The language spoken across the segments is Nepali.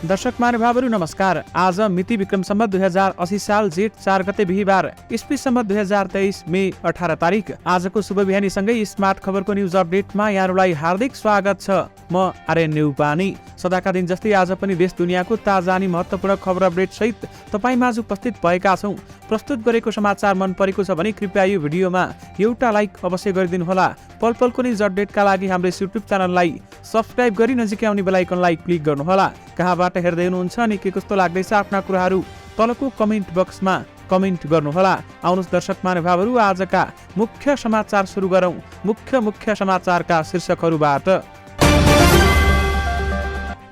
दर्शक महानुभावहरू नमस्कार। आज मिति विक्रम सम्वत 2080 साल जेठ 4 गते बिहीबार, इस्वी सम्वत 2023 मे 18 तारिक। आजको शुभ बिहानीसँगै स्मार्ट खबरको न्युज अपडेटमा यहाँहरूलाई हार्दिक स्वागत छ। म आर्यन नेउपानी। सदाका दिन जस्तै आज पनि देश दुनियाँको ताजा अनि महत्त्वपूर्ण खबर अपडेट सहित तपाईमाझ उपस्थित भएका छौं। प्रस्तुत गरेको समाचार मन परेको छ भने कृपया यो भिडियोमा एउटा लाइक अवश्य गरिदिनुहोला। पल पलको न्युज अपडेटका लागि हाम्रो युट्युब च्यानललाई सब्स्क्राइब गरी नजिकै आउने बेल आइकनलाई क्लिक गर्नुहोला। कहाँबाट हेर्दै हुनुहुन्छ अनि के कस्तो लाग्दैछ आफ्ना कुराहरू तलको कमेन्ट बक्समा कमेन्ट गर्नुहोला। आउनुहोस् दर्शक महानुभावहरू, आजका मुख्य समाचार सुरु गरौं। मुख्य समाचारका शीर्षकहरूबाट।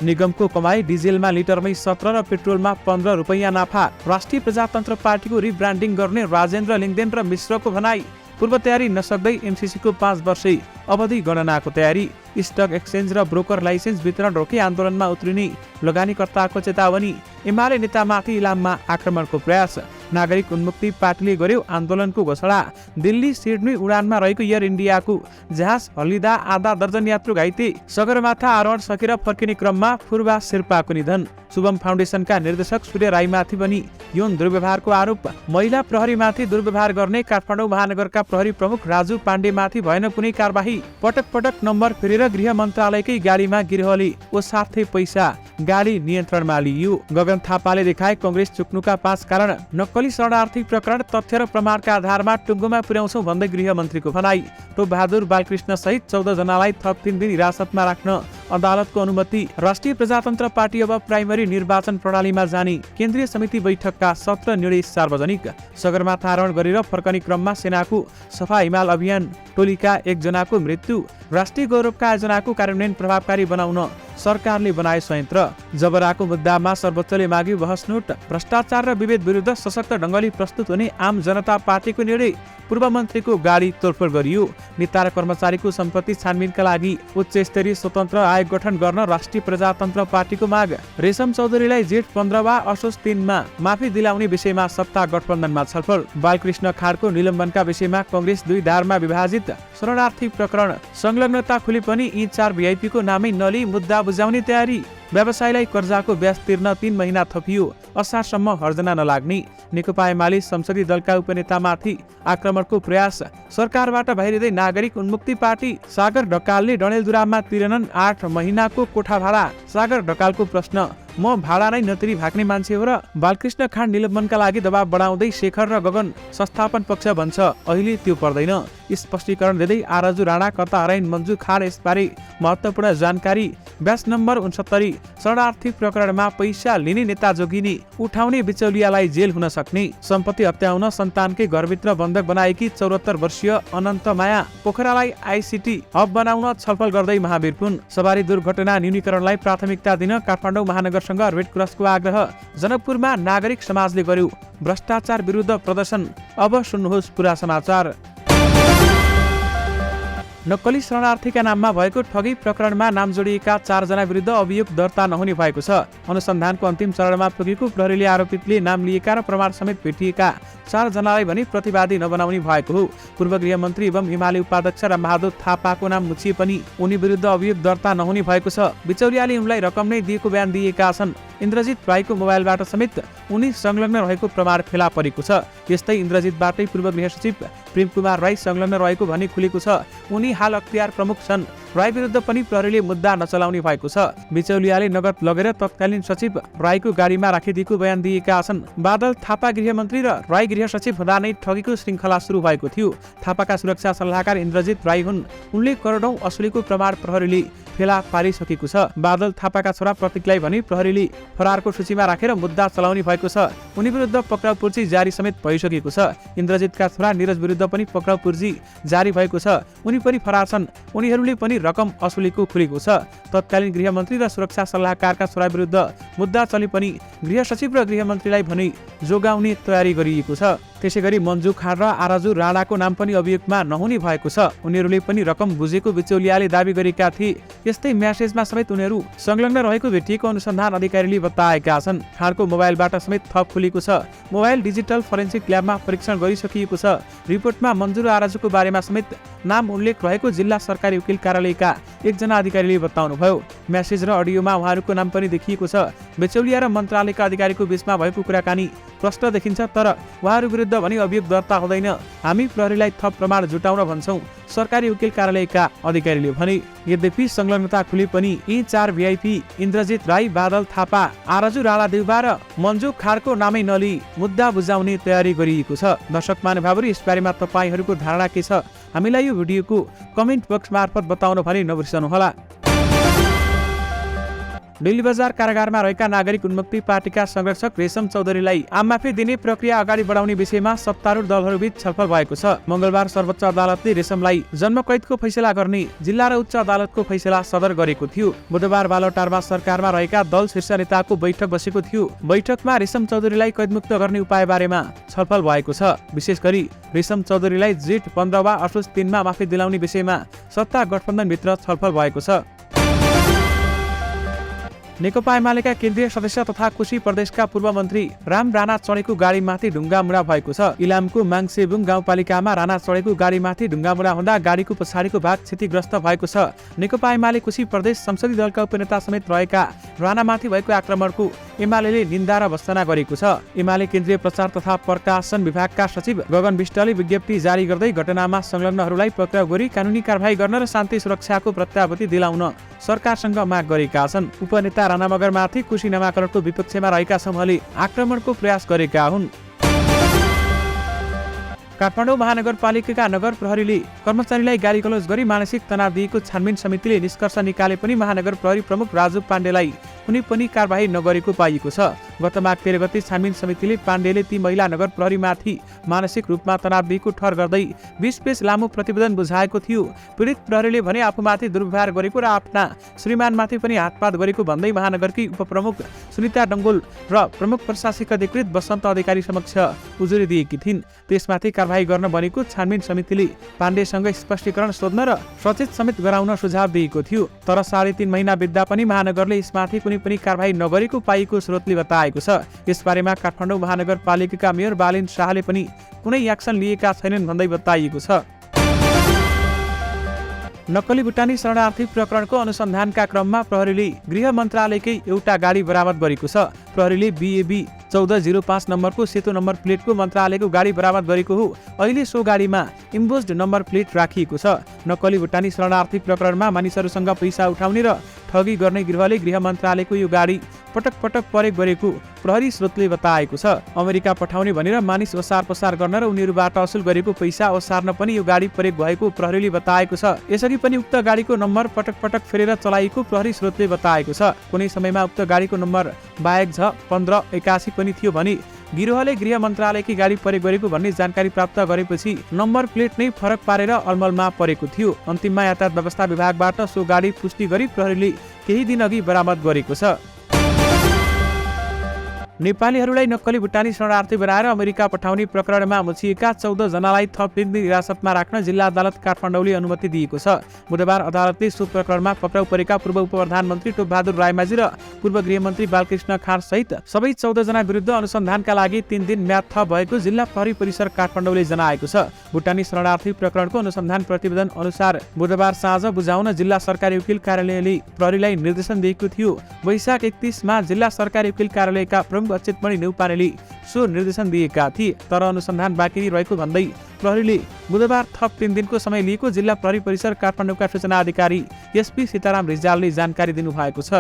निगमको कमाई, डिजेलमा लिटरमै 17 र पेट्रोलमा 15 रुपैयाँ नाफा। राष्ट्रिय प्रजातन्त्र पार्टीको रिब्रान्डिङ गर्ने राजेन्द्र लिङ्गदेन र मिश्रको भनाई। पूर्व तयारी नसक्दै एमसीसीको 5 वर्षे अवधि गणनाको तयारी। स्टक एक्सचेन्ज र ब्रोकर लाइसेन्स वितरण रोकी आन्दोलनमा उत्रिने लगानीकर्ताको चेतावनी। एमाले नेतामाथि इलाममा आक्रमणको प्रयास। नागरिक उन्मुक्ति पार्टीले गर्यो आन्दोलनको घोषणा। दिल्ली सिडनी उडानमा रहेको एयर इन्डियाको जहाज हल्लिँदा आधा दर्जन यात्रु घाइते। सगरमाथा आरोहण सकेर फर्किने क्रममा फुर्बा शेर्पाको निधन। शुभम फाउन्डेसनका निर्देशक सूर्य राईमाथि पनि यौन दुर्व्यवहारको आरोप। महिला प्रहरीमाथि दुर्व्यवहार गर्ने काठमाडौँ महानगरका प्रहरी प्रमुख राजु पाण्डेमाथि भएन कुनै कारबाही। पटक पटक नम्बर फेरेर गृह मन्त्रालयकै गाडीमा गिरहले ओ साथै पैसा, गाडी नियन्त्रणमा लिइयो। गगन थापाले देखाए कंग्रेस चुक्नुका 5 कारण। नक्कली शरणार्थी प्रकरण तथ्य र प्रमाणका आधारमा टुङ्गोमा पुर्याउँछौ भन्दै गृहमन्त्रीको भनाई। टोपबहादुर बालकृष्ण सहित 14 जनालाई थप 3 दिन हिरासतमा राख्न अदालतको अनुमति। राष्ट्रिय प्रजातन्त्र पार्टी अब प्राइमरी निर्वाचन प्रणालीमा जाने। केन्द्रीय समिति बैठकका 17 निर्णय सार्वजनिक। सगरमाथा आरोहण गरेर फर्कने क्रममा सेनाको सफा हिमाल अभियान टोलीका 1 जनाको मृत्यु। राष्ट्रिय गौरवका आयोजनाको कार्यान्वयन प्रभावकारी बनाउन सरकारले बनाए संयन्त्र। जबराको मुद्दामा सर्वोच्चले माग्यो बहस नोट। भ्रष्टाचार र विभेद विरुद्ध सशक्त ढङ्गले प्रस्तुत हुने आम जनता पार्टीको निर्णय। पूर्व मन्त्रीको गाडी तोडफोड गरियो। नेता र कर्मचारीको सम्पत्ति छानबिनका लागि उच्च स्तरीय स्वतन्त्र आयोग गठन गर्न राष्ट्रिय प्रजातन्त्र पार्टीको माग। रेशम चौधरीलाई जेठ 15 वा असोज 3 मा माफी दिलाउने विषयमा सत्ता गठबन्धनमा छलफल। बालकृष्ण खाडको निलम्बनका विषयमा कंग्रेस 2 धारमा विभाजित। शरणार्थी प्रकरण संलग्नता खुले पनि यी 4 भिआइपीको नामै नली मुद्दा बुझाउने तयारी। व्यवसायलाई कर्जाको ब्याज तिर्न 3 महिना थपियो। असारसम्म हर्जना नलाग्ने। नेकपा एमाले संसदीय दलका उपनेतामाथि आक्रमणको प्रयास। सरकारबाट बाहिरिँदै नागरिक उन्मुक्ति पार्टी। सागर ढकालले डडेलधुरामा तिरेनन् 8 महिनाको कोठा भाडा। सागर ढकालको प्रश्न, म भाडा नै नतिरी भाग्ने मान्छे हो र? बालकृष्ण खाड निलम्बनका लागि दबाव बढाउँदै शेखर र गगन संस्थापन पक्ष भन्छ अहिले त्यो पर्दैन। स्पष्टीकरण दिँदै आरजु राणा कता हराइन मन्जु खाड यसबारे महत्त्वपूर्ण जानकारी। ब्याज नम्बर 69। शरणार्थी प्रकरणमा पैसा लिने नेता जोगिने उठाउने बिचौलियालाई जेल हुन सक्ने। सम्पत्ति हत्याउन सन्तानकै घरभित्र बन्धक बनाएकी 74 वर्षीय अनन्तमाया पोखरालाई आइसिटी हब बनाउन छलफल गर्दै महावीर पुन। सवारी दुर्घटना न्यूनीकरणलाई प्राथमिकता दिन काठमाडौँ महानगरसँग रेड क्रसको आग्रह। जनकपुरमा नागरिक समाजले गर्यो भ्रष्टाचार विरुद्ध प्रदर्शन। अब सुन्नुहोस् पुरा समाचार। नक्कली शरणार्थीका नाममा भएको ठगी प्रकरणमा नाम जोडिएका 4 जना विरुद्ध अभियोग दर्ता नहुने भएको छ। अनुसन्धानको अन्तिम चरणमा पुगेको प्रहरीले आरोपितले नाम लिएका र प्रमाण समेत भेटिएका 4 जनालाई भने प्रतिवादी नबनाउने भएको हो। पूर्व गृहमन्त्री एवं एमाले उपाध्यक्ष र महादेव थापाको नाम मुछिए पनि उनी विरुद्ध अभियोग दर्ता नहुने भएको छ। बिचौलियाले उनलाई रकम नै दिएको बयान दिएका छन्। इन्द्रजित राईको मोबाइलबाट समेत उनी संलग्न रहेको प्रमाण फेला परेको छ। यस्तै इन्द्रजितबाटै पूर्व गृह सचिव प्रेम कुमार राई संलग्न रहेको भनी खुलेको छ। उनी हाल अख्तियार प्रमुख छन्। राई विरुद्ध पनि प्रहरीले मुद्दा नचलाउने भएको छ। बिचौलियाले नगद लगेर तत्कालीन सचिव राईको गाडीमा राखिदिएको बयान दिएका छन्। बादल थापा गृहमन्त्री र राई गृह सचिव हुँदा नै ठगीको श्रृङ्खला सुरु भएको थियो। थापाका सुरक्षा सल्लाहकार इन्द्रजित राई हुन्। उनले करोडौं असुलीको प्रमाण प्रहरीले फेला पारिसकेको छ। बादल थापाका छोरा प्रतीकलाई भने प्रहरीले फरारको सूचीमा राखेर मुद्दा चलाउने भएको छ। उनी विरुद्ध पक्राउ पूर्जी जारी समेत भइसकेको छ। इन्द्रजितका छोरा निरज विरुद्ध पनि पक्राउ पूर्जी जारी भएको छ। उनी पनि फरार छन्। उनीहरूले पनि रकम असुलीको खुलेको छ। तत्कालीन गृहमन्त्री र सुरक्षा सल्लाहकारका छोरा विरुद्ध मुद्दा चले पनि गृह सचिव र गृहमन्त्रीलाई भने जोगाउने तयारी गरिएको छ। त्यसैगरी मन्जु खाड र आरजु राणाको नाम पनि अभियोगमा नहुने भएको छ। उनीहरूले पनि रकम बुझेको बिचौलियाले दावी गरेका थिए। यस्तै म्यासेजमा समेत उनीहरू संलग्न रहेको भेटिएको अनुसन्धान अधिकारीले बताएका छन्। खाडको मोबाइलबाट समेत थप खुलेको छ। मोबाइल डिजिटल फोरेन्सिक ल्याबमा परीक्षण गरिसकिएको छ। रिपोर्टमा मन्जु र आरजुको बारेमा समेत नाम उल्लेख रहेको जिल्ला सरकारी वकिल कार्यालयका 1 जना अधिकारीले बताउनुभयो। म्यासेज र अडियोमा उहाँहरूको नाम पनि देखिएको छ। बेचौलिया र मन्त्रालयका अधिकारीको बीचमा भएको कुराकानी प्रश्न देखिन्छ, तर उहाँहरू विरुद्ध भने अभियोग दर्ता हुँदैन। हामी प्रहरीलाई थप प्रमाण जुटाउन भन्छौं, सरकारी वकिल कार्यालयका अधिकारीले भने। यद्यपि संलग्नता खुली पनि यी 4 भिआइपी इन्द्रजित राई, बादल थापा, आरजु राणा देउबा र मन्जु खारको नामै नलिई मुद्दा बुझाउने तयारी गरिएको छ। दर्शक महानुभावहरू, यसबारेमा तपाईहरूको धारणा के छ? हामीलाई यो भिडियोको कमेन्ट बक्स मार्फत बताउन भने नबिर्सनुहोला। दिल्ली बजार कारागारमा रहेका नागरिक उन्मुक्ति पार्टीका संरक्षक रेशम चौधरीलाई आम माफी दिने प्रक्रिया अगाडि बढाउने विषयमा सत्तारूढ दलहरूबीच छलफल भएको छ। मंगलबार सर्वोच्च अदालतले रेशमलाई जन्मकैदको फैसला गर्ने जिल्ला र उच्च अदालतको फैसला सदर गरेको थियो। बुधबार बालोटारमा सरकारमा रहेका दल शीर्ष नेताको बैठक बसेको थियो। बैठकमा रेशम चौधरीलाई कैदमुक्त गर्ने उपाय बारेमा छलफल भएको छ। विशेष गरी रेशम चौधरीलाई जेठ 15 वा असोज 3 मा माफी दिलाउने विषयमा सत्ता गठबन्धनभित्र छलफल भएको छ। नेकपा एमालेका केन्द्रीय सदस्य तथा कोशी प्रदेशका पूर्व मन्त्री राम राणा चढेको गाडीमाथि ढुङ्गामुढा भएको छ। इलामको माङसेबुङ गाउँपालिकामा राणा चढेको गाडीमाथि ढुङ्गामुढा हुँदा गाडीको पछाडिको भाग क्षतिग्रस्त भएको छ। नेकपा एमाले कोशी प्रदेश संसदीय दलका उपनेता समेत रहेका राणामाथि भएको आक्रमणको एमाले निन्दा र भर्त्सना गरेको छ। एमाले केन्द्रीय प्रचार तथा प्रकाशन विभागका सचिव गगन विष्टले विज्ञप्ति जारी गर्दै घटनामा संलग्नहरूलाई पक्राउ गरी कानुनी कारबाही गर्न र शान्ति सुरक्षाको प्रत्याभूति दिलाउन सरकारसँग माग गरेका छन्। उपनेता राणा मगरमाथि कोशी नामाकरणको विपक्षमा रहेका समूहले आक्रमणको प्रयास गरेका हुन्। काठमाडौँ महानगरपालिकाका नगर प्रहरीले कर्मचारीलाई गाली गलौज गरी मानसिक तनाव दिएको छानबिन समितिले निष्कर्ष निकाले पनि महानगर प्रहरी प्रमुख राजु पाण्डेलाई कुनै पनि कारबाही नगरेको पाइएको छ। गत माघ 13 गते छानबिन समितिले पाण्डेले ती महिला नगर प्रहरीमाथि मानसिक रूपमा तनाव दिएको ठहर गर्दै 20 पेज लामो प्रतिवेदन बुझाएको थियो। पीडित प्रहरीले भने आफूमाथि दुर्व्यवहार गरेको र आफ्ना श्रीमानमाथि पनि हातपात गरेको भन्दै महानगरकी उपप्रमुख सुनिता डङ्गोल र प्रमुख प्रशासनिक अधिकृत बसन्त अधिकारी समक्ष उजुरी दिएकी थिइन्। त्यसमाथि कारबाही गर्न बनेको छानबिन समितिले पाण्डेसँग स्पष्टीकरण सोध्न र सचेत समेत गराउन सुझाव दिएको थियो। तर 3.5 महिना बित्दा पनि महानगरले यसमाथि कुनै पनि कारबाही नगरेको पाइएको स्रोतले बताएको छ। यसबारेमा काठमाडौँ महानगरपालिकाका मेयर बालिन शाहले पनि कुनै एक्सन लिएका छैनन् भन्दै बताइएको छ। नक्कली भुटानी शरणार्थी प्रकरणको अनुसन्धानका क्रममा प्रहरीले गृह मन्त्रालयकै एउटा गाडी बरामद गरेको छ। प्रहरीले BAB 1405 नम्बरको सेतो नम्बर प्लेटको मन्त्रालयको गाडी बरामद गरेको हो। अहिले सो गाडीमा इम्बोस्ड नम्बर प्लेट राखिएको छ। नक्कली भुटानी शरणार्थी प्रकरणमा मानिसहरूसँग पैसा उठाउने र ठगी गर्ने गृहले गृह मन्त्रालयको यो गाडी पटक पटक प्रयोग गरेको प्रहरी स्रोतले बताएको छ। अमेरिका पठाउने भनेर मानिस ओसार पसार गर्न र उनीहरूबाट असुल गरेको पैसा ओसार्न पनि यो गाडी प्रयोग भएको प्रहरीले बताएको छ। यसअघि पनि उक्त गाडीको नम्बर पटक पटक फेरेर चलाएको प्रहरी स्रोतले बताएको छ। कुनै समयमा उक्त गाडीको नम्बर बाहेक 1581 पनि थियो भने गिरोहले गृह मन्त्रालयकी गाडी प्रयोग गरेको भन्ने जानकारी प्राप्त गरेपछि नम्बर प्लेट नै फरक पारेर अलमलमा परेको थियो। अन्तिममा यातायात व्यवस्था विभागबाट सो गाडी पुष्टि गरी प्रहरीले केही दिन अघि बरामद गरेको छ। नेपालीहरूलाई नक्कली भुटानी शरणार्थी बनाएर अमेरिका पठाउने प्रकरणमा मुछिएका 14 जनालाई थप 3 दिन हिरासतमा राख्न जिल्ला अदालत काठमाडौँले अनुमति दिएको छ। बुधबार अदालतले सो प्रकरणमा पक्राउ परेका पूर्व उपप्रधानमन्त्री टोपबहादुर रायमाझी र पूर्व गृहमन्त्री बालकृष्ण खाँड सहित सबै 14 जना विरुद्ध अनुसन्धानका लागि 3 दिन म्याद थप भएको जिल्ला प्रहरी परिसर काठमाडौँले जनाएको छ। भुटानी शरणार्थी प्रकरणको अनुसन्धान प्रतिवेदन अनुसार बुधबार साँझ बुझाउन जिल्ला सरकारी वकिल कार्यालयले प्रहरीलाई निर्देशन दिएको थियो। वैशाख 31 मा जिल्ला सरकारी वकिल कार्यालयका प्रमुख अच्युतमणि नेउपानेले सो निर्देशन दिएका थिए, तर अनुसन्धान बाँकी नै रहेको भन्दै प्रहरीले बुधबार थप 3 दिनको समय लिएको जिल्ला प्रहरी परिसर काठमाडौँका सूचना अधिकारी SP सीताराम रिजालले जानकारी दिनुभएको छ।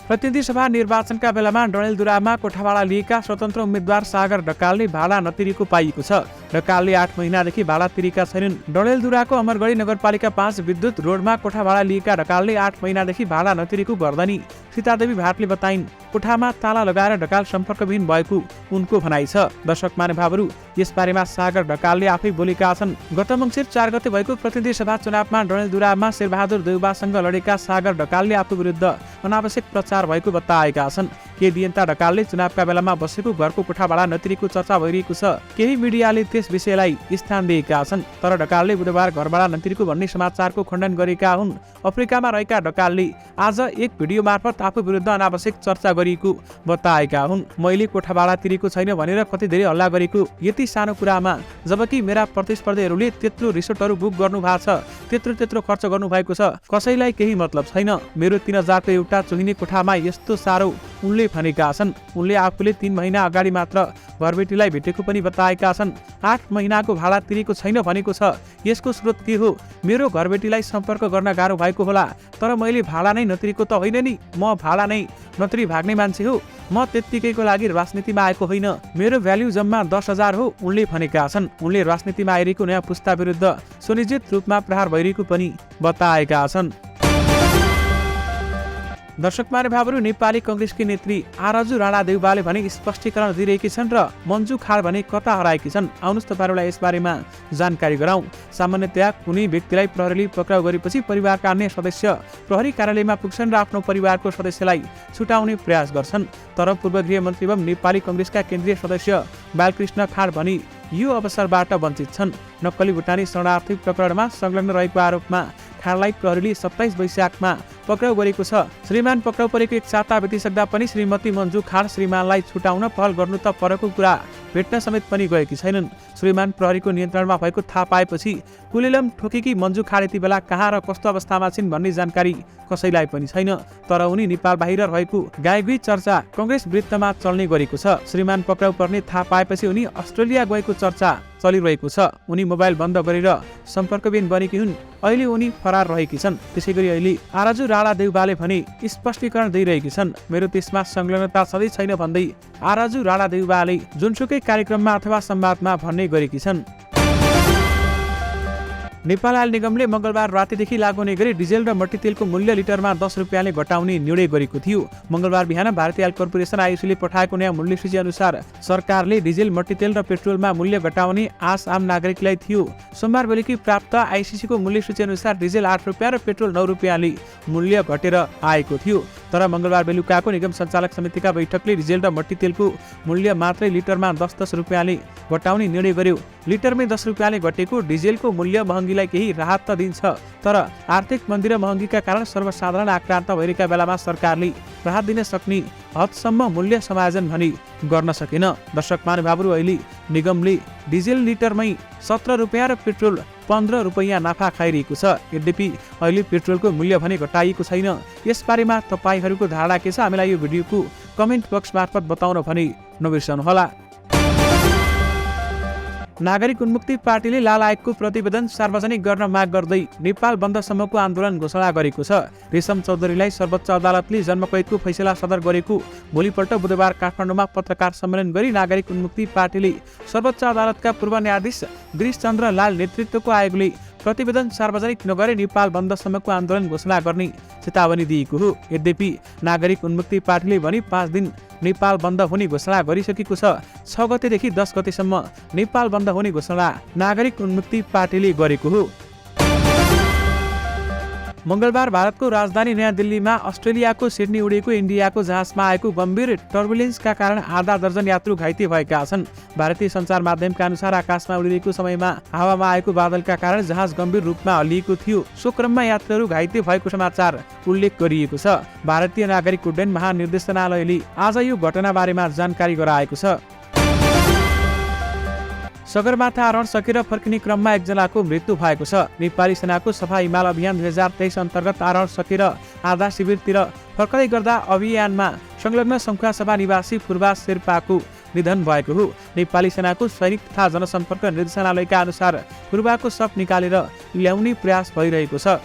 प्रतिनिधि सभा निर्वाचनका बेलामा डडेलधुरामा कोठाभाडा लिएका स्वतन्त्र उम्मेद्वार सागर ढकालले भाडा नतिरेको पाइएको छ। ढकालले 8 महिनादेखि भाडा तिरेका छैनन्। डडेलधुराको अमरगढी नगरपालिका 5 विद्युत रोडमा कोठाभाडा लिएका ढकालले 8 महिनादेखि भाडा नतिरेको गर्दनी सीतादेवी भाटले बताइन्। कोठामा ताला लगाएर ढकाल सम्पर्कविहीन भएको उनको भनाइ छ। दर्शक महानुभावहरू, यसबारेमा सागर ढकालले आफै बोलेका छन्। गत मङ्सिर 4 गते भएको प्रतिनिधि सभा चुनावमा डडेलधुरामा शेरबहादुर देउबासँग लडेका सागर ढकालले आफू विरुद्ध अनावश्यक प्रचार भएको बताएका छन्। के दियन्ता ढकालले चुनावका बेलामा बसेको घरको कोठाभाडा नतिरेको चर्चा भइरहेको छ। केही मिडियाले त्यस विषयलाई स्थान दिएका छन्, तर ढकालले बुधबार घरभाडा नतिरेको भन्ने समाचारको खण्डन गरेका हुन्। अफ्रिकामा रहेका ढकालले आज एक भिडियो मार्फत आफू विरुद्ध अनावश्यक चर्चा गरिएको बताएका हुन्। मैले कोठाभाडा तिरेको छैन भनेर कति धेरै हल्ला गरेको यति सानो कुरामा, जबकि मेरा प्रतिस्पर्धीहरूले त्यत्रो रिसोर्टहरू बुक गर्नु भएको छ, त्यत्रो खर्च गर्नु भएको छ, कसैलाई केही मतलब छैन। मेरो 3000 को एउटा चुहिने कोठामा यस्तो साह्रो उनले भनेका छन्। उनले आफूले 3 महिना अगाडि मात्र घरबेटीलाई भेटेको पनि बताएका छन्। 8 महिनाको भाडा तिरेको छैन भनेको छ। यसको स्रोत के हो? मेरो घरबेटीलाई सम्पर्क गर्न गाह्रो भएको होला, तर मैले भाडा नै नतिरेको त होइन नि। म भाडा नै नतिरी भाग्ने मान्छे हो। म त्यत्तिकैको लागि राजनीतिमा आएको होइन। मेरो भ्याल्यु जम्मा 10,000 हो, उनले भनेका छन्। उनले राजनीतिमा आइरहेको नयाँ पुस्ता विरुद्ध सुनिश्चित रूपमा प्रहार भइरहेको पनि बताएका छन्। दर्शक महानुभावहरू, नेपाली कांग्रेसकी नेत्री आरजु राणा देउवाले भने स्पष्टीकरण दिइरहेकी छन् र मन्जु खाड भने कता हराएकी छन्। आउनुहोस् तपाईहरुलाई यसबारेमा जानकारी गराउँ। सामान्यतया कुनै व्यक्तिलाई प्रहरीले पक्राउ गरेपछि परिवारका अन्य सदस्य प्रहरी कार्यालयमा पुग्छन् र आफ्नो परिवारको सदस्यलाई छुटाउने प्रयास गर्छन्। तर पूर्व गृहमन्त्री एवं नेपाली कांग्रेसका केन्द्रीय सदस्य बालकृष्ण खाड भने यो अवसरबाट वञ्चित छन्। नक्कली भुटानी शरणार्थी प्रकरणमा संलग्न रहेको आरोपमा खाडलाई प्रहरीले 27 वैशाखमा पक्राउ गरेको छ। श्रीमान पक्राउ परेको 1 साता बितिसक्दा पनि श्रीमती मन्जु खाड श्रीमानलाई छुटाउन पहल गर्नु त परको कुरा, भेट्न समेत पनि गएकी छैनन्। श्रीमान प्रहरीको नियन्त्रणमा भएको थाहा पाएपछि कुलेलम ठोकेकी मन्जु खाड यति बेला कहाँ र कस्तो अवस्थामा छिन् भन्ने जानकारी कसैलाई पनि छैन। तर उनी नेपाल बाहिर रहेको गायगुई चर्चा कांग्रेस वृत्तमा चल्ने गरेको छ। श्रीमान पक्राउ पर्ने थाहा पाएपछि उनी अस्ट्रेलिया गएको चर्चा चलिरहेको छ। उनी मोबाइल बन्द गरेर सम्पर्कविहीन बनेकी हुन्। अहिले उनी फरार रहेकी छन्। त्यसैगरी अहिले आरजु राणा देउवाले भने स्पष्टीकरण दिइरहेकी छन्। मेरो त्यसमा संलग्नता छँदै छैन भन्दै आरजु राणा देउवाले जुनसुकै कार्यक्रममा अथवा संवादमा भन्ने गरेकी छन्। नेपाल आयल निगमले मंगलबार रातिदेखि लागू हुने गरी डिजेल र मट्टीतेलको मूल्य लिटरमा 10 रुपियाँले घटाउने निर्णय गरेको थियो। मंगलबार बिहान भारतीय आयल कर्पोरेसन आइएससीले पठाएको नयाँ मूल्य सूची अनुसार सरकारले डिजेल, मट्टीतेल र पेट्रोलमा मूल्य घटाउने आश आम नागरिकलाई थियो। सोमबार बेलुकी प्राप्त आइएससीको मूल्य सूची अनुसार डिजेल 8 रुपियाँ र पेट्रोल 9 रुपियाँले मूल्य घटेर आएको थियो। तर मंगलबार बेलुकाको निगम सञ्चालक समितिका बैठकले डिजेल र मट्टीतेलको मूल्य मात्रै लिटरमा 10-10 रुपियाँले घटाउने निर्णय गर्यो। लिटरमै 10 रुपियाँले घटेको डिजेलको मूल्य महँगीलाई केही राहत त दिन्छ, तर आर्थिक मन्दी र महँगीका कारण सर्वसाधारण आक्रान्त भइरहेका बेलामा सरकारले राहत दिन सक्ने हदसम्म मूल्य समायोजन भने गर्न सकेन। दर्शक महानुभावहरू, अहिले निगमले डिजेल लिटरमै 17 रुपियाँ र पेट्रोल 15 रुपियाँ नाफा खाइरहेको छ। यद्यपि अहिले पेट्रोलको मूल्य भने घटाइएको छैन। यसबारेमा तपाईहरूको धारणा के छ? हामीलाई यो भिडियोको कमेन्ट बक्स मार्फत बताउन भने नबिर्सनुहोला। नागरिक उन्मुक्ति पार्टीले लाल आयोगको प्रतिवेदन सार्वजनिक गर्न माग गर्दै नेपाल बन्दसम्मको आन्दोलन घोषणा गरेको छ। रेशम चौधरीलाई सर्वोच्च अदालतले जन्मकैदको फैसला सदर गरेको भोलिपल्ट बुधबार काठमाडौँमा पत्रकार सम्मेलन गरी नागरिक उन्मुक्ति पार्टीले सर्वोच्च अदालतका पूर्व न्यायाधीश गिरीशचन्द्र लाल नेतृत्वको आयोगले प्रतिवेदन सार्वजनिक नगरे नेपाल बन्दसम्मको आन्दोलन घोषणा गर्ने चेतावनी दिएको हो। यद्यपि नागरिक उन्मुक्ति पार्टीले भने 5 दिन नेपाल बन्द हुने घोषणा गरिसकेको छ। 6 गतेदेखि 10 गतेसम्म नेपाल बन्द हुने घोषणा नागरिक उन्मुक्ति पार्टीले गरेको हो। मंगलबार भारतको राजधानी नयाँ दिल्लीमा अस्ट्रेलियाको सिडनी उडेको इन्डियाको जहाजमा आएको गम्भीर टर्बुलेन्सका कारण आधा दर्जन यात्रु घाइते भएका छन्। भारतीय सञ्चार माध्यमका अनुसार आकाशमा उडिरहेको समयमा हावामा आएको बादलका कारण जहाज गम्भीर रूपमा हल्लिएको थियो। सो क्रममा यात्रुहरू घाइते भएको समाचार उल्लेख गरिएको छ। भारतीय नागरिक उड्डयन महानिर्देशनालयले आज यो घटनाबारेमा जानकारी गराएको छ। सगरमाथा आरोहण सकेर फर्किने क्रममा एकजनाको मृत्यु भएको छ। नेपाली सेनाको सफा हिमाल अभियान 2023 अन्तर्गत आरोहण सकेर आधा शिविरतिर फर्कदै गर्दा अभियानमा संलग्न सङ्खुवासभा निवासी फुर्बा शेर्पाको निधन भएको हो। नेपाली सेनाको सैनिक तथा जनसम्पर्क निर्देशनालयका अनुसार फुर्बाको शव निकालेर ल्याउने प्रयास भइरहेको छ।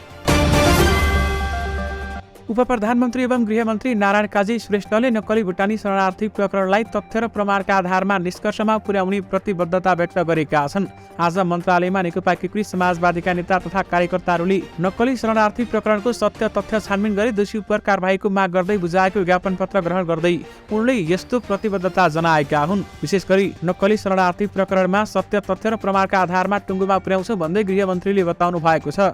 उपप्रधानमन्त्री एवं गृहमन्त्री नारायण काजी श्रेष्ठले नक्कली भुटानी शरणार्थी प्रकरणलाई तथ्य र प्रमाणका आधारमा निष्कर्षमा पुर्याउने प्रतिबद्धता व्यक्त गरेका छन्। आज मन्त्रालयमा नेकपा एकीकृत समाजवादीका नेता तथा कार्यकर्ताहरूले नक्कली शरणार्थी प्रकरणको सत्य तथ्य छानबिन गरी दोषी उपर कारबाहीको माग गर्दै बुझाएको ज्ञापन पत्र ग्रहण गर्दै उनले यस्तो प्रतिबद्धता जनाएका हुन्। विशेष गरी नक्कली शरणार्थी प्रकरणमा सत्य तथ्य र प्रमाणका आधारमा टुङ्गोमा पुर्याउँछ भन्दै गृहमन्त्रीले बताउनु भएको छ।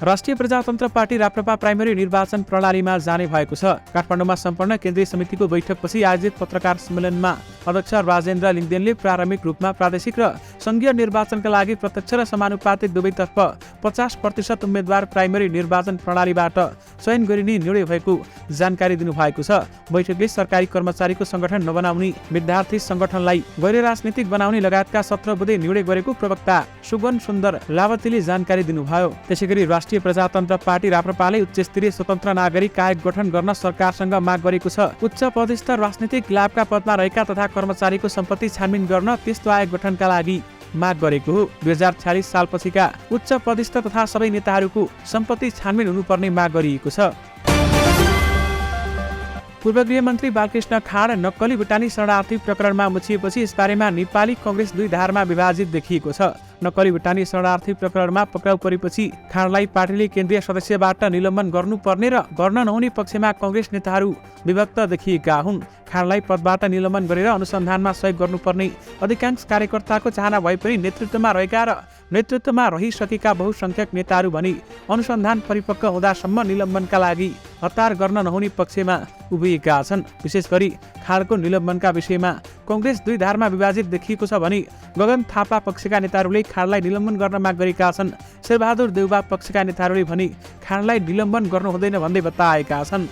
राष्ट्रिय प्रजातन्त्र पार्टी राप्रपा प्राइमेरी निर्वाचन प्रणालीमा जाने भएको छ। काठमाडौँमा सम्पन्न केन्द्रीय समितिको बैठकपछि आयोजित पत्रकार सम्मेलनमा अध्यक्ष राजेन्द्र लिङदेनले प्रारम्भिक रूपमा प्रादेशिक र संघीय निर्वाचनका लागि प्रत्यक्ष र समानुपातिक दुवैतर्फ 50% उम्मेद्वार प्राइमेरी निर्वाचन प्रणालीबाट चयन गरिने निर्णय भएको जानकारी दिनुभएको छ। बैठकले सरकारी कर्मचारीको संगठन नबनाउने, विद्यार्थी संगठनलाई गैर राजनीतिक बनाउने लगायतका 17 बुँदे निर्णय गरेको प्रवक्ता सुगन सुन्दर लावतीले जानकारी दिनुभयो। त्यसैगरी राष्ट्रिय प्रजातन्त्र पार्टी राप्रपाले उच्च स्तरीय स्वतन्त्र नागरिक आयोग गठन गर्न सरकारसँग माग गरेको छ। उच्च पदस्थ राजनीतिक लाभका पदमा रहेका तथा कर्मचारीको सम्पत्ति छानबिन गर्न त्यस्तो आयोग गठनका लागि माग गरेको हो। 2046 सालपछिका उच्च पदस्थ तथा सबै नेताहरूको सम्पत्ति छानबिन हुनुपर्ने माग गरिएको छ। पूर्व गृहमन्त्री बालकृष्ण खाँड नक्कली भुटानी शरणार्थी प्रकरणमा मुछिएपछि यसबारेमा नेपाली कङ्ग्रेस दुई धारमा विभाजित देखिएको छ। नक्कली भुटानी शरणार्थी प्रकरणमा पक्राउ परेपछि खाँडलाई पार्टीले केन्द्रीय सदस्यबाट निलम्बन गर्नुपर्ने र गर्न नहुने पक्षमा कङ्ग्रेस नेताहरू विभक्त देखिएका हुन्। खाँडलाई पदबाट निलम्बन गरेर अनुसन्धानमा सहयोग गर्नुपर्ने अधिकांश कार्यकर्ताको चाहना भए पनि नेतृत्वमा रहिसकेका बहुसंख्यक नेताहरू भने अनुसन्धान परिपक्व हुँदासम्म निलम्बनका लागि हतार गर्न नहुने पक्षमा उभिएका छन्। विशेष गरी खाँडको निलम्बनका विषयमा कङ्ग्रेस दुई धारमा विभाजित देखिएको छ भने गगन थापा पक्षका नेताहरूले खाँडलाई निलम्बन गर्न माग गरेका छन्। शेरबहादुर देउबा पक्षका नेताहरूले भने खाँडलाई निलम्बन गर्नु हुँदैन भन्दै बताएका छन्।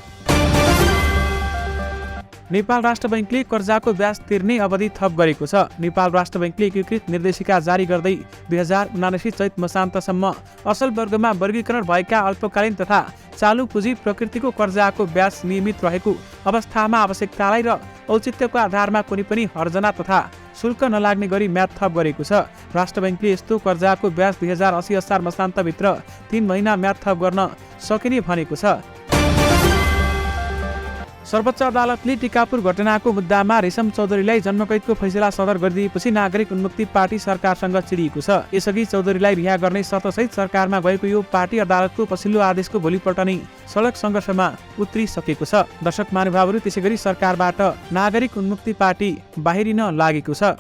नेपाल राष्ट्र बैंकले कर्जाको ब्याज तिर्ने अवधि थप गरेको छ। नेपाल राष्ट्र बैंकले एकीकृत निर्देशिका जारी गर्दै 2079 चैत मसान्तसम्म असल वर्गमा वर्गीकरण भएका अल्पकालीन तथा चालु पुँजी प्रकृतिको कर्जाको ब्याज नियमित रहेको अवस्थामा आवश्यकतालाई र औचित्यको आधारमा कुनै पनि हर्जना तथा शुल्क नलाग्ने गरी म्याद थप गरेको छ। राष्ट्र बैंकले यस्तो कर्जाको ब्याज 2080 असार मसान्तभित्र 3 महिना म्याद थप गर्न सकिने भनेको छ। सर्वोच्च अदालतले टिकापुर घटनाको मुद्दामा रेशम चौधरीलाई जन्मकैदको फैसला सदर गरिदिएपछि नागरिक उन्मुक्ति पार्टी सरकारसँग चिडिएको छ। यसअघि चौधरीलाई रिहा गर्ने शर्तसहित सरकारमा गएको यो पार्टी अदालतको पछिल्लो आदेशको भोलिपल्ट नै सडक सङ्घर्षमा उत्रिसकेको छ। दर्शक महानुभावहरू, त्यसैगरी सरकारबाट नागरिक उन्मुक्ति पार्टी बाहिरिन लागेको छ।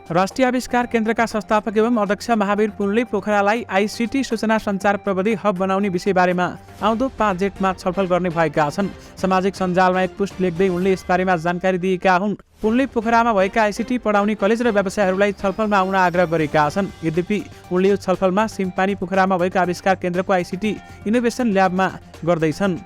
राष्ट्रिय आविष्कार केन्द्रका संस्थापक एवं अध्यक्ष महावीर पुनले पोखरालाई आइसिटी सूचना सञ्चार प्रविधि हब बनाउने विषयबारेमा आउँदो 5 जेठमा छलफल गर्ने भएका छन्। सामाजिक सञ्जालमा एक पोस्ट लेख्दै उनले यसबारेमा जानकारी दिएका हुन्। पुनले पोखरामा भएका आइसिटी पढाउने कलेज र व्यवसायहरूलाई छलफलमा आउन आग्रह गरेका छन्। यद्यपि उनले यो छलफलमा सिमपानी पोखरामा भएका आविष्कार केन्द्रको आइसिटी इनोभेसन ल्याबमा गर्दैछन्।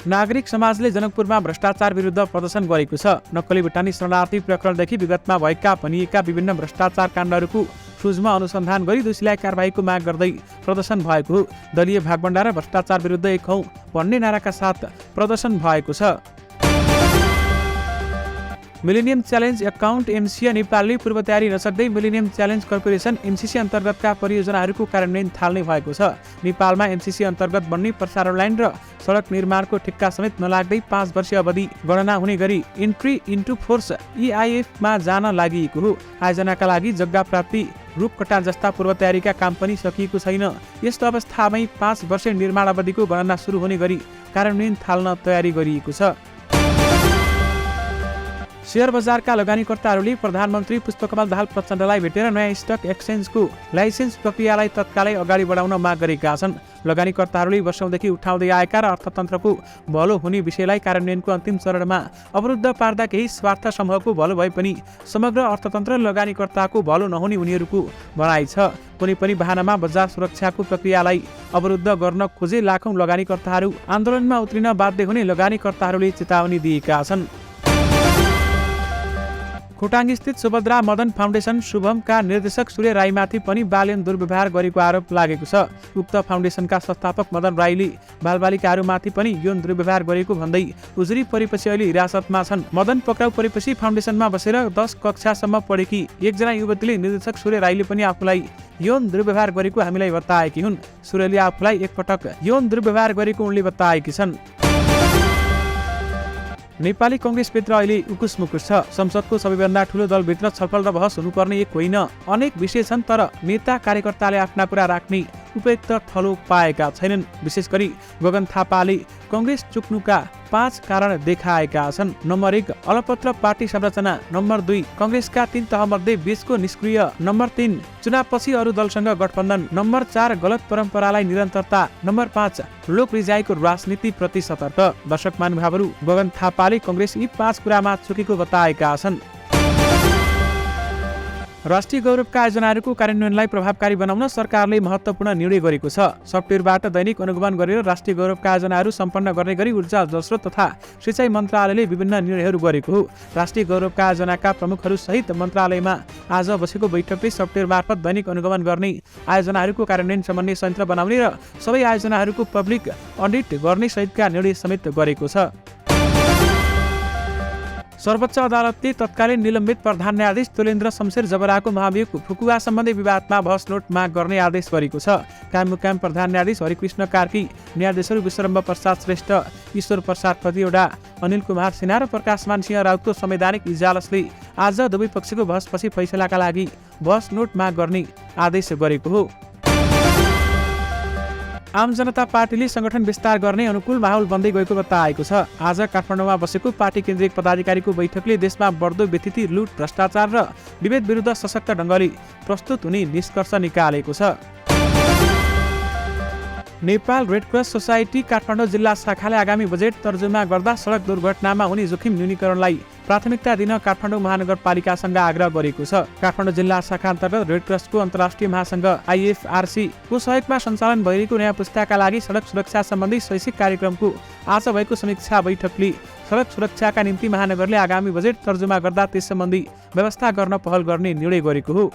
नागरिक समाजले जनकपुरमा भ्रष्टाचार विरुद्ध प्रदर्शन गरेको छ। नक्कली भुटानी शरणार्थी प्रकरणदेखि विगतमा भएका भनिएका विभिन्न भ्रष्टाचार काण्डहरूको सूक्ष्म अनुसन्धान गरी दोषीलाई कारबाहीको माग गर्दै प्रदर्शन भएको हो। दलीय भागभण्डा र भ्रष्टाचार विरुद्ध एक हौं भन्ने नाराका साथ प्रदर्शन भएको छ। मिलेनियम च्यालेन्ज एकाउन्ट एमसिए नेपालले पूर्व तयारी नसक्दै मिलेनियम च्यालेन्ज कर्पोरेसन एमसिसी अन्तर्गतका परियोजनाहरूको कार्यान्वयन थाल्ने भएको छ। नेपालमा एमसिसी अन्तर्गत बन्ने प्रसारण लाइन र सडक निर्माणको ठेक्का समेत नलाग्दै 5 वर्षीय अवधि गणना हुने गरी इन्ट्री इन्टु फोर्स EIF मा जान लागि हो। आयोजनाका लागि जग्गा प्राप्ति, रुख कटान जस्ता पूर्व तयारीका काम पनि सकिएको छैन। यस्तो अवस्थामै 5 वर्ष निर्माण अवधिको गणना सुरु हुने गरी कार्यान्वयन थाल्न तयारी गरिएको छ। शेयर बजारका लगानीकर्ताहरूले प्रधानमन्त्री पुष्पकमल दाहाल प्रचण्डलाई भेटेर नयाँ स्टक एक्सचेन्जको लाइसेन्स प्रक्रियालाई तत्कालै अगाडि बढाउन माग गरेका छन्। लगानीकर्ताहरूले वर्षौंदेखि उठाउँदै आएका र अर्थतन्त्रको भलो हुने विषयलाई कार्यान्वयनको अन्तिम चरणमा अवरुद्ध पार्दा केही स्वार्थ समूहको भलो भए पनि समग्र अर्थतन्त्र लगानीकर्ताको भलो नहुने उनीहरूको भनाइ छ। कुनै पनि बहानामा बजार सुरक्षाको प्रक्रियालाई अवरुद्ध गर्न खोजे लाखौं लगानीकर्ताहरू आन्दोलनमा उत्रिन बाध्य हुने लगानीकर्ताहरूले चेतावनी दिएका छन्। खोटाङ स्थित सुभद्रा मदन फाउन्डेसन शुभमका निर्देशक सूर्य राईमाथि पनि बालयन दुर्व्यवहार गरेको आरोप लागेको छ। उक्त फाउन्डेसनका संस्थापक मदन राईले बालबालिकाहरूमाथि पनि यौन दुर्व्यवहार गरेको भन्दै उजुरी परेपछि अहिले हिरासतमा छन्। मदन पक्राउ परेपछि फाउन्डेसनमा बसेर 10 कक्षासम्म पढेकी एकजना युवतीले निर्देशक सूर्य राईले पनि आफूलाई यौन दुर्व्यवहार गरेको हामीलाई बताएकी हुन्। सूर्यले आफूलाई एकपटक यौन दुर्व्यवहार गरेको उनले बताएकी छन्। नेपाली कङ्ग्रेसभित्र अहिले उकुस मुकुस छ। संसदको सबैभन्दा ठूलो दलभित्र छलफल र बहस हुनुपर्ने एक होइन, अनेक विषय छन्। तर नेता कार्यकर्ताले आफ्ना कुरा राख्ने उपयुक्त थलो पाएका छैनन्। विशेष गरी गगन थापाले कांग्रेस चुक्नुका 5 कारण देखाएका छन्। नम्बर 1 अलपत्र पार्टी संरचना, नम्बर 2 कांग्रेसका 3 तहमध्ये 20 को निष्क्रिय, नम्बर 3 चुनावपछि अरू दलसँग गठबन्धन, नम्बर 4 गलत परम्परालाई निरन्तरता, नम्बर 5 लोक रिजाइको राजनीति प्रति सतर्क। दर्शक महानुभावहरू, गगन थापाले कांग्रेस यी 5 कुरामा चुकेको बताएका छन्। राष्ट्रिय गौरवका आयोजनाहरूको कार्यान्वयनलाई प्रभावकारी बनाउन सरकारले महत्त्वपूर्ण निर्णय गरेको छ। सफ्टवेयरबाट दैनिक अनुगमन गरेर राष्ट्रिय गौरवका आयोजनाहरू सम्पन्न गर्ने गरी ऊर्जा जलस्रोत तथा सिँचाइ मन्त्रालयले विभिन्न निर्णयहरू गरेको हो। राष्ट्रिय गौरवका आयोजनाका प्रमुखहरू सहित मन्त्रालयमा आज बसेको बैठकले सफ्टवेयर मार्फत दैनिक अनुगमन गर्ने, आयोजनाहरूको कार्यान्वयन समन्वय संयन्त्र बनाउने र सबै आयोजनाहरूको पब्लिक अडिट गर्ने सहितका निर्णय समेत गरेको छ। सर्वोच्च अदालतले तत्कालीन निलम्बित प्रधान न्यायाधीश तुलेन्द्र शमशेर जबराको महाभियोग फुकुवा सम्बन्धी विवादमा बहस नोट माग गर्ने आदेश गरेको छ। कायम प्रधान न्यायाधीश हरिकृष्ण कार्की, न्यायाधीशहरू विश्वम्भर प्रसाद श्रेष्ठ, ईश्वर प्रसाद प्रतिवटा, अनिल कुमार सिन्हा र प्रकाशमान सिंह राउतको संवैधानिक इजलासले आज दुवै पक्षको बहसपछि फैसलाका लागि बहस नोट माग गर्ने आदेश गरेको हो। आम जनता पार्टीले संगठन विस्तार गर्ने अनुकूल माहौल बन्दै गएको बताएको छ। आज काठमाडौँमा बसेको पार्टी केन्द्रीय पदाधिकारीको बैठकले देशमा बढ्दो व्यतिथि, लुट, भ्रष्टाचार र विभेद विरुद्ध सशक्त ढङ्गले प्रस्तुत हुने निष्कर्ष निकालेको छ। Nepal red cross society Kathmandu जिल्ला शाखाले आगामी बजेट तर्जुमा गर्दा सडक दुर्घटनामा हुने जोखिम न्यूनीकरणलाई प्राथमिकता दिन काठमाडौँ महानगरपालिकासँग आग्रह गरेको छ। काठमाडौँ जिल्ला शाखा अन्तर्गत रेड क्रसको अन्तर्राष्ट्रिय महासङ्घ IFRC को सहयोगमा सञ्चालन भइरहेको नयाँ पुस्ताका लागि सडक सुरक्षा सम्बन्धी शैक्षिक कार्यक्रमको आज भएको समीक्षा बैठकले सडक सुरक्षाका निम्ति महानगरले आगामी बजेट तर्जुमा गर्दा त्यस सम्बन्धी व्यवस्था गर्न पहल गर्ने निर्णय गरेको हो।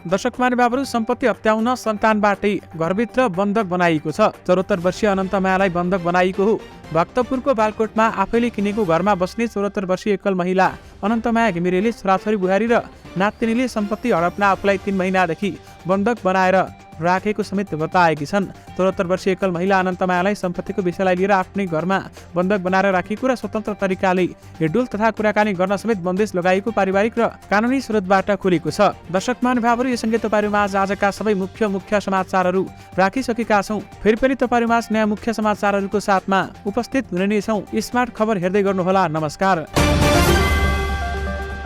दर्शक महानुभावहरू, सम्पत्ति हत्याउन सन्तानबाटै घरभित्र बन्धक बनाइएको छ। 74 वर्षीय अनन्तमायालाई बन्धक बनाइएको हो। भक्तपुरको बालकोटमा आफैले किनेको घरमा बस्ने 74 वर्षीय एकल महिला अनन्तमाया घिमिरेले छोराछोरी बुहारी र नातिनीले सम्पत्ति हडप्न आफूलाई 3 महिनादेखि बन्धक बनाएर राखेको समेत बताएकी छन्। 74 वर्षीय एकल महिला अनन्तमायालाई सम्पत्तिको विषयलाई लिएर आफ्नै घरमा बन्धक बनाएर राखेको र स्वतन्त्र तरिकाले हिडडुल तथा कुराकानी गर्न समेत बन्देज लगाएको पारिवारिक र कानुनी स्रोतबाट खुलेको छ। दर्शक महानुभावहरू, यो सँगै तपाईँहरूमा आजका सबै मुख्य समाचारहरू राखिसकेका छौँ। फेरि पनि तपाईँहरूमा नयाँ मुख्य समाचारहरूको साथमा उपस्थित हुने नै छौँ। स्मार्ट खबर हेर्दै गर्नुहोला। नमस्कार।